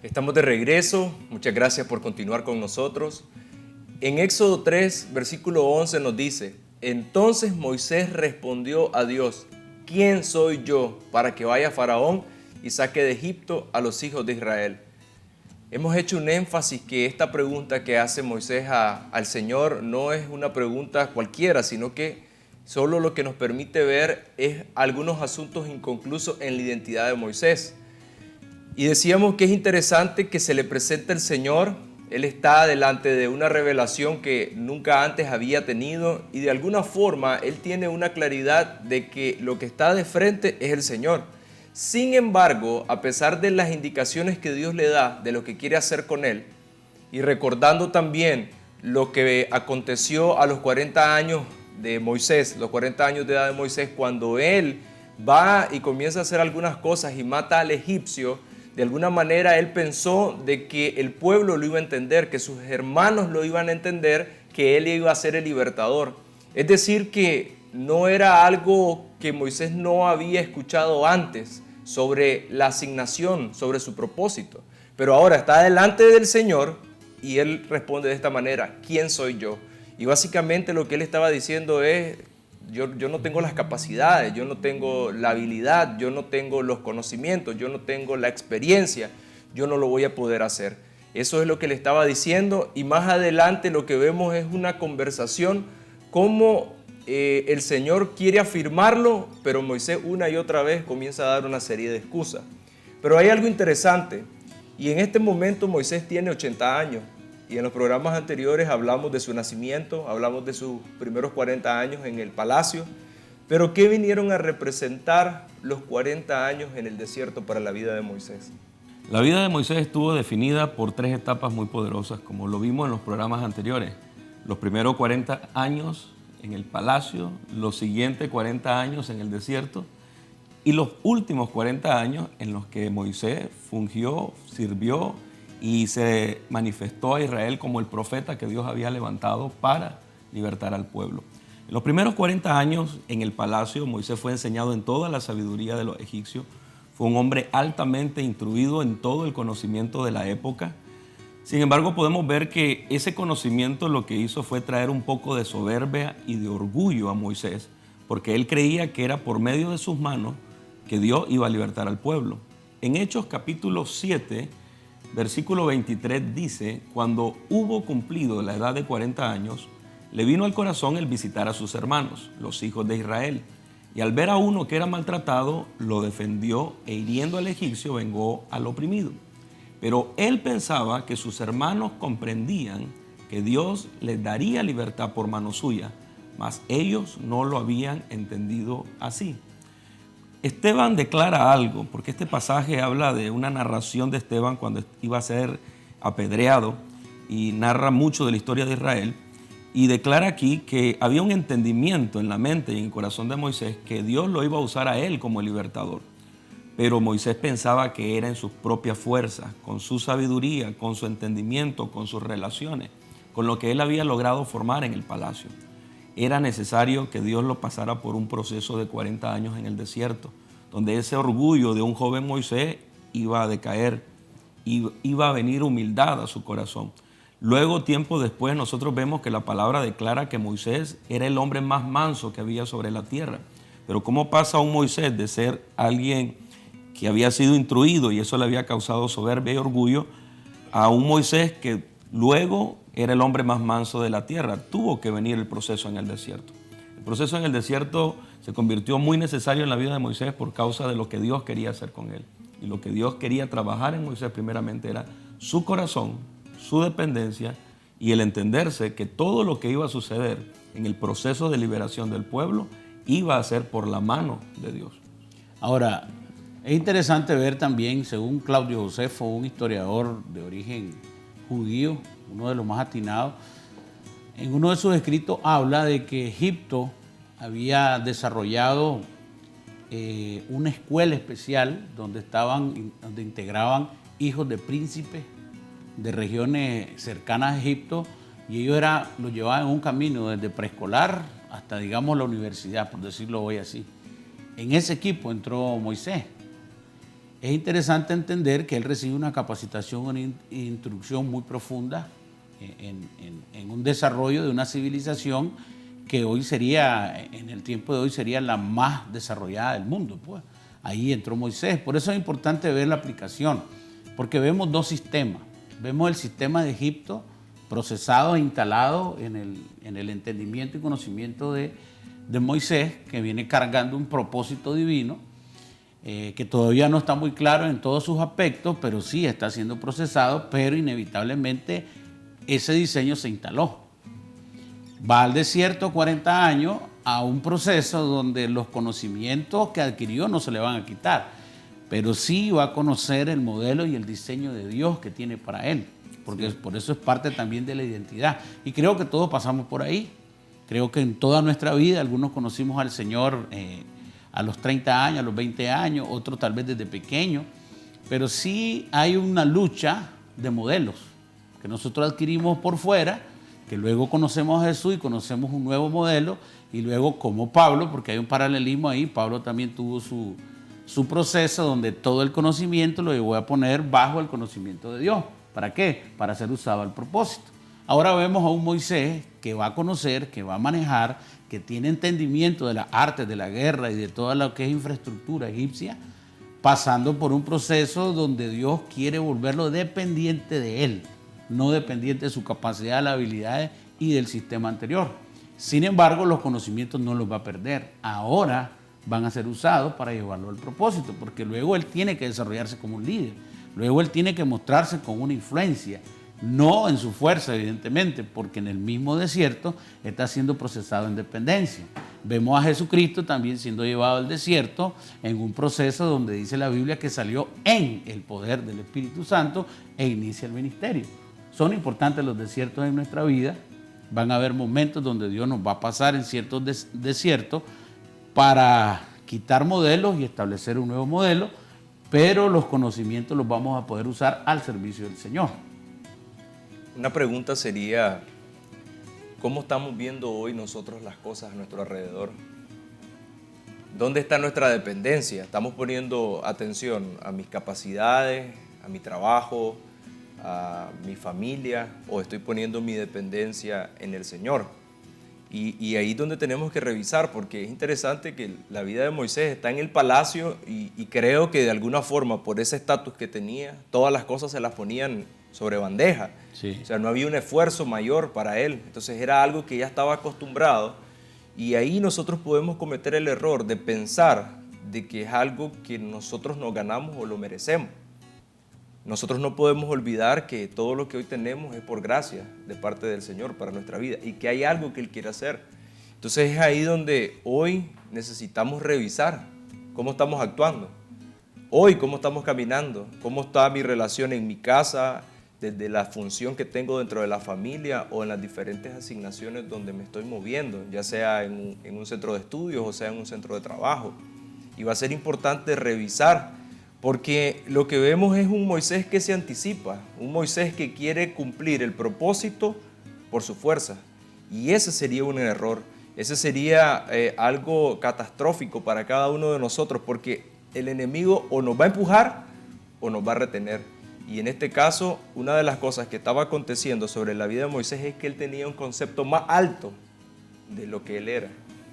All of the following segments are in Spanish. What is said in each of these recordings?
Estamos de regreso, muchas gracias por continuar con nosotros. En Éxodo 3, versículo 11 nos dice: entonces Moisés respondió a Dios: ¿quién soy yo para que vaya Faraón y saque de Egipto a los hijos de Israel? Hemos hecho un énfasis que esta pregunta que hace Moisés al Señor no es una pregunta cualquiera, sino que solo lo que nos permite ver es algunos asuntos inconclusos en la identidad de Moisés. Y decíamos que es interesante que se le presente el Señor. Él está delante de una revelación que nunca antes había tenido y de alguna forma Él tiene una claridad de que lo que está de frente es el Señor. Sin embargo, a pesar de las indicaciones que Dios le da de lo que quiere hacer con Él, y recordando también lo que aconteció a los 40 años de Moisés, los 40 años de edad de Moisés, cuando Él va y comienza a hacer algunas cosas y mata al egipcio, de alguna manera él pensó de que el pueblo lo iba a entender, que sus hermanos lo iban a entender, que él iba a ser el libertador. Es decir, que no era algo que Moisés no había escuchado antes sobre la asignación, sobre su propósito. Pero ahora está delante del Señor y él responde de esta manera: ¿quién soy yo? Y básicamente lo que él estaba diciendo es: yo no tengo las capacidades, yo no tengo la habilidad, yo no tengo los conocimientos, yo no tengo la experiencia, yo no lo voy a poder hacer. Eso es lo que le estaba diciendo, y más adelante lo que vemos es una conversación como el Señor quiere afirmarlo, pero Moisés una y otra vez comienza a dar una serie de excusas. Pero hay algo interesante, y en este momento Moisés tiene 80 años. Y en los programas anteriores hablamos de su nacimiento, hablamos de sus primeros 40 años en el palacio. Pero ¿qué vinieron a representar los 40 años en el desierto para la vida de Moisés? La vida de Moisés estuvo definida por 3 etapas muy poderosas, como lo vimos en los programas anteriores. Los primeros 40 años en el palacio, los siguientes 40 años en el desierto y los últimos 40 años en los que Moisés fungió, sirvió y se manifestó a Israel como el profeta que Dios había levantado para libertar al pueblo. En los primeros 40 años en el palacio, Moisés fue enseñado en toda la sabiduría de los egipcios. Fue un hombre altamente instruido en todo el conocimiento de la época. Sin embargo, podemos ver que ese conocimiento lo que hizo fue traer un poco de soberbia y de orgullo a Moisés, porque él creía que era por medio de sus manos que Dios iba a libertar al pueblo. En Hechos capítulo 7, versículo 23 dice: cuando hubo cumplido la edad de 40 años, le vino al corazón el visitar a sus hermanos, los hijos de Israel. Y al ver a uno que era maltratado, lo defendió e hiriendo al egipcio vengó al oprimido. Pero él pensaba que sus hermanos comprendían que Dios les daría libertad por mano suya, mas ellos no lo habían entendido así. Esteban declara algo, porque este pasaje habla de una narración de Esteban cuando iba a ser apedreado y narra mucho de la historia de Israel y declara aquí que había un entendimiento en la mente y en el corazón de Moisés que Dios lo iba a usar a él como el libertador. Pero Moisés pensaba que era en sus propias fuerzas, con su sabiduría, con su entendimiento, con sus relaciones, con lo que él había logrado formar en el palacio. Era necesario que Dios lo pasara por un proceso de 40 años en el desierto, donde ese orgullo de un joven Moisés iba a decaer, iba a venir humildad a su corazón. Luego, tiempo después, nosotros vemos que la palabra declara que Moisés era el hombre más manso que había sobre la tierra. Pero ¿cómo pasa un Moisés de ser alguien que había sido instruido y eso le había causado soberbia y orgullo a un Moisés que luego era el hombre más manso de la tierra? Tuvo que venir el proceso en el desierto. El proceso en el desierto se convirtió muy necesario en la vida de Moisés por causa de lo que Dios quería hacer con él. Y lo que Dios quería trabajar en Moisés primeramente era su corazón, su dependencia y el entenderse que todo lo que iba a suceder en el proceso de liberación del pueblo iba a ser por la mano de Dios. Ahora, es interesante ver también, según Claudio Josefo, un historiador de origen judío, uno de los más atinados, en uno de sus escritos habla de que Egipto había desarrollado una escuela especial donde integraban hijos de príncipes de regiones cercanas a Egipto, y ellos los llevaban en un camino desde preescolar hasta digamos la universidad, por decirlo hoy así. En ese equipo entró Moisés. Es interesante entender que él recibe una capacitación, una instrucción muy profunda en un desarrollo de una civilización que hoy sería, en el tiempo de hoy, sería la más desarrollada del mundo. Pues ahí entró Moisés. Por eso es importante ver la aplicación, porque vemos dos sistemas. Vemos el sistema de Egipto procesado e instalado en el entendimiento y conocimiento de Moisés, que viene cargando un propósito divino, que todavía no está muy claro en todos sus aspectos, pero sí está siendo procesado, pero inevitablemente ese diseño se instaló. Va al desierto 40 años a un proceso donde los conocimientos que adquirió no se le van a quitar, pero sí va a conocer el modelo y el diseño de Dios que tiene para él, porque por eso es parte también de la identidad. Y creo que todos pasamos por ahí. Creo que en toda nuestra vida algunos conocimos al Señor a los 30 años, a los 20 años, otros tal vez desde pequeños, pero sí hay una lucha de modelos que nosotros adquirimos por fuera, que luego conocemos a Jesús y conocemos un nuevo modelo, y luego como Pablo, porque hay un paralelismo ahí, Pablo también tuvo su proceso donde todo el conocimiento lo llevó a poner bajo el conocimiento de Dios. ¿Para qué? Para ser usado al propósito. Ahora vemos a un Moisés que va a conocer, que va a manejar, que tiene entendimiento de las artes, de la guerra y de toda lo que es infraestructura egipcia, pasando por un proceso donde Dios quiere volverlo dependiente de él, no dependiente de su capacidad, las habilidades y del sistema anterior. Sin embargo, los conocimientos no los va a perder. Ahora van a ser usados para llevarlo al propósito, porque luego él tiene que desarrollarse como un líder, luego él tiene que mostrarse con una influencia, no en su fuerza, evidentemente, porque en el mismo desierto está siendo procesado en dependencia. Vemos a Jesucristo también siendo llevado al desierto en un proceso donde dice la Biblia que salió en el poder del Espíritu Santo e inicia el ministerio. Son importantes los desiertos en nuestra vida. Van a haber momentos donde Dios nos va a pasar en ciertos desiertos para quitar modelos y establecer un nuevo modelo, pero los conocimientos los vamos a poder usar al servicio del Señor. Una pregunta sería, ¿cómo estamos viendo hoy nosotros las cosas a nuestro alrededor? ¿Dónde está nuestra dependencia? ¿Estamos poniendo atención a mis capacidades, a mi trabajo, a mi familia, o estoy poniendo mi dependencia en el Señor? Y ahí es donde tenemos que revisar, porque es interesante que la vida de Moisés está en el palacio y creo que de alguna forma, por ese estatus que tenía, todas las cosas se las ponían sobre bandeja. Sí. O sea, no había un esfuerzo mayor para él. Entonces era algo que ya estaba acostumbrado, y ahí nosotros podemos cometer el error de pensar de que es algo que nosotros nos ganamos o lo merecemos. Nosotros no podemos olvidar que todo lo que hoy tenemos es por gracia de parte del Señor para nuestra vida, y que hay algo que Él quiere hacer. Entonces es ahí donde hoy necesitamos revisar cómo estamos actuando. Hoy, cómo estamos caminando, cómo está mi relación en mi casa, desde la función que tengo dentro de la familia o en las diferentes asignaciones donde me estoy moviendo, ya sea en un centro de estudios o sea en un centro de trabajo. Y va a ser importante revisar, porque lo que vemos es un Moisés que se anticipa, un Moisés que quiere cumplir el propósito por su fuerza. Y ese sería un error, ese sería algo catastrófico para cada uno de nosotros, porque el enemigo o nos va a empujar o nos va a retener. Y en este caso, una de las cosas que estaba aconteciendo sobre la vida de Moisés es que él tenía un concepto más alto de lo que él era.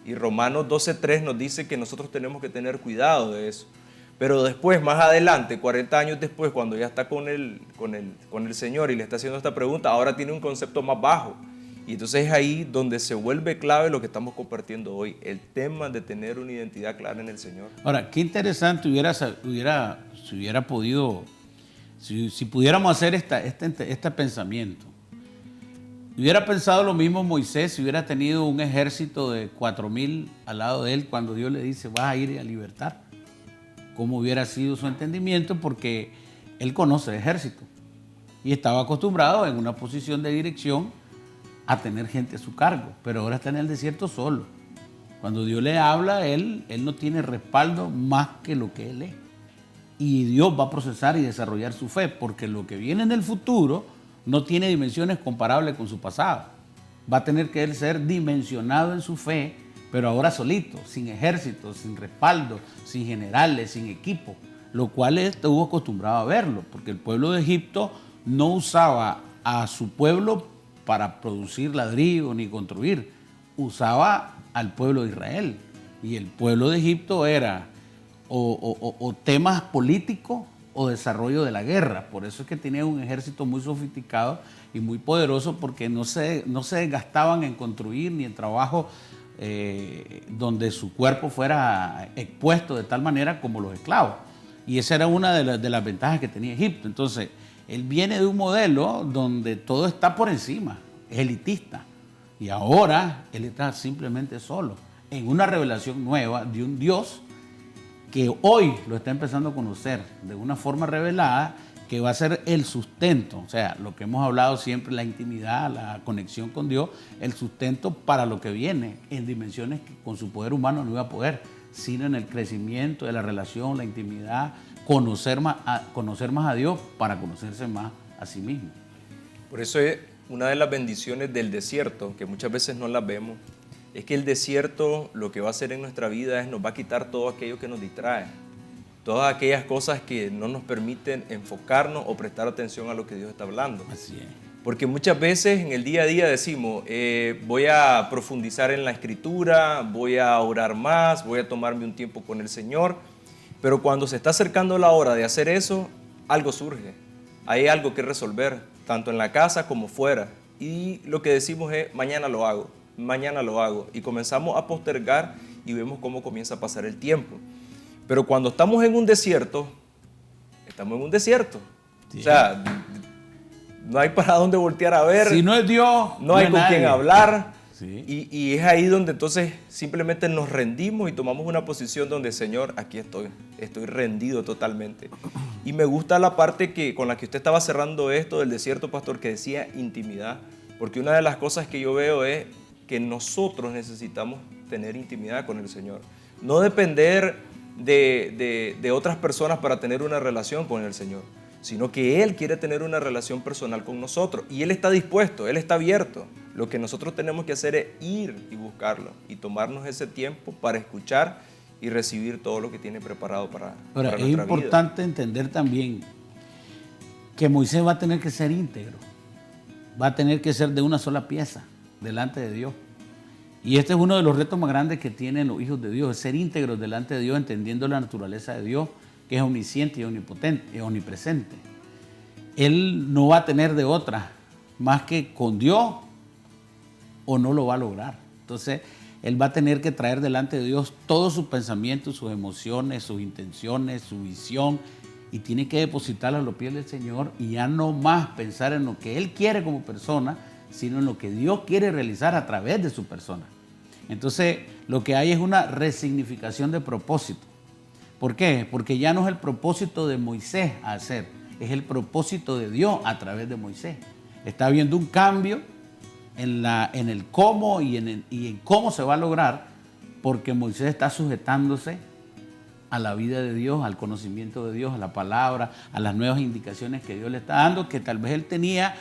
Y Romanos 12:3 nos dice que nosotros tenemos que tener cuidado de eso. Pero después, más adelante, 40 años después, cuando ya está con el Señor y le está haciendo esta pregunta, ahora tiene un concepto más bajo. Y entonces es ahí donde se vuelve clave lo que estamos compartiendo hoy, el tema de tener una identidad clara en el Señor. Ahora, qué interesante si hubiera podido, si pudiéramos hacer este pensamiento. Hubiera pensado lo mismo Moisés si hubiera tenido un ejército de 4,000 al lado de él cuando Dios le dice, vas a ir a libertar. ¿Cómo hubiera sido su entendimiento? Porque él conoce el ejército y estaba acostumbrado en una posición de dirección a tener gente a su cargo, pero ahora está en el desierto solo. Cuando Dios le habla, él no tiene respaldo más que lo que él es. Y Dios va a procesar y desarrollar su fe, porque lo que viene en el futuro no tiene dimensiones comparables con su pasado. va a tener que él ser dimensionado en su fe, pero ahora solito, sin ejército, sin respaldo, sin generales, sin equipo, lo cual estuvo acostumbrado a verlo, porque el pueblo de Egipto no usaba a su pueblo para producir ladrillo ni construir, usaba al pueblo de Israel. Y el pueblo de Egipto era o temas políticos o desarrollo de la guerra. Por eso es que tenía un ejército muy sofisticado y muy poderoso, porque no se desgastaban en construir ni en trabajo donde su cuerpo fuera expuesto de tal manera como los esclavos. Y esa era una de las ventajas que tenía Egipto. Entonces, él viene de un modelo donde todo está por encima, es elitista. Y ahora él está simplemente solo, en una revelación nueva de un Dios que hoy lo está empezando a conocer de una forma revelada, que va a ser el sustento, o sea, lo que hemos hablado siempre, la intimidad, la conexión con Dios, el sustento para lo que viene en dimensiones que con su poder humano no iba a poder, sino en el crecimiento de la relación, la intimidad, conocer más a Dios para conocerse más a sí mismo. Por eso es una de las bendiciones del desierto, que muchas veces no las vemos, es que el desierto lo que va a hacer en nuestra vida es nos va a quitar todo aquello que nos distrae, todas aquellas cosas que no nos permiten enfocarnos o prestar atención a lo que Dios está hablando. Así es. Porque muchas veces en el día a día decimos, voy a profundizar en la escritura, voy a orar más, voy a tomarme un tiempo con el Señor, pero cuando se está acercando la hora de hacer eso, algo surge, hay algo que resolver, tanto en la casa como fuera, y lo que decimos es, mañana lo hago, y comenzamos a postergar y vemos cómo comienza a pasar el tiempo. Pero cuando estamos en un desierto, estamos en un desierto. Sí. O sea, no hay para dónde voltear a ver. Si no es Dios, no hay con quién hablar. Sí. Y es ahí donde entonces simplemente nos rendimos y tomamos una posición donde, Señor, aquí estoy rendido totalmente. Y me gusta la parte con la que usted estaba cerrando esto del desierto, pastor, que decía intimidad. Porque una de las cosas que yo veo es que nosotros necesitamos tener intimidad con el Señor. No depender de otras personas para tener una relación con el Señor, sino que Él quiere tener una relación personal con nosotros y Él está dispuesto, Él está abierto. Lo que nosotros tenemos que hacer es ir y buscarlo y tomarnos ese tiempo para escuchar y recibir todo lo que tiene preparado para nuestra vida. Es importante entender también que Moisés va a tener que ser íntegro, va a tener que ser de una sola pieza delante de Dios. Y este es uno de los retos más grandes que tienen los hijos de Dios, es ser íntegros delante de Dios, entendiendo la naturaleza de Dios, que es omnisciente y omnipotente, y omnipresente. Él no va a tener de otra más que con Dios o no lo va a lograr. Entonces, él va a tener que traer delante de Dios todos sus pensamientos, sus emociones, sus intenciones, su visión, y tiene que depositarlo a los pies del Señor y ya no más pensar en lo que él quiere como persona, sino en lo que Dios quiere realizar a través de su persona. Entonces, lo que hay es una resignificación de propósito. ¿Por qué? Porque ya no es el propósito de Moisés a hacer, es el propósito de Dios a través de Moisés. Está habiendo un cambio en el cómo y en cómo se va a lograr, porque Moisés está sujetándose a la vida de Dios, al conocimiento de Dios, a la palabra, a las nuevas indicaciones que Dios le está dando, que tal vez él tenía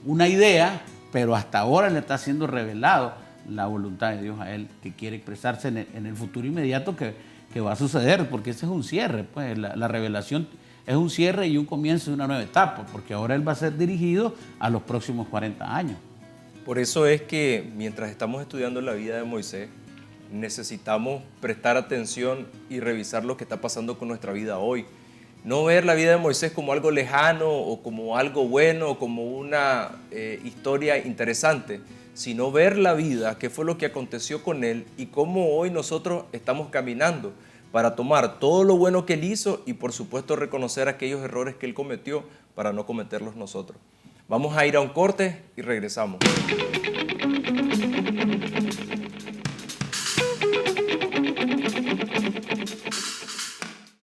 una idea, pero hasta ahora le está siendo revelado la voluntad de Dios a él, que quiere expresarse en el futuro inmediato que va a suceder, porque ese es un cierre, pues la revelación es un cierre y un comienzo de una nueva etapa, porque ahora él va a ser dirigido a los próximos 40 años. Por eso es que mientras estamos estudiando la vida de Moisés, necesitamos prestar atención y revisar lo que está pasando con nuestra vida hoy. No ver la vida de Moisés como algo lejano o como algo bueno o como una historia interesante, sino ver la vida, qué fue lo que aconteció con él y cómo hoy nosotros estamos caminando para tomar todo lo bueno que él hizo y por supuesto reconocer aquellos errores que él cometió para no cometerlos nosotros. Vamos a ir a un corte y regresamos.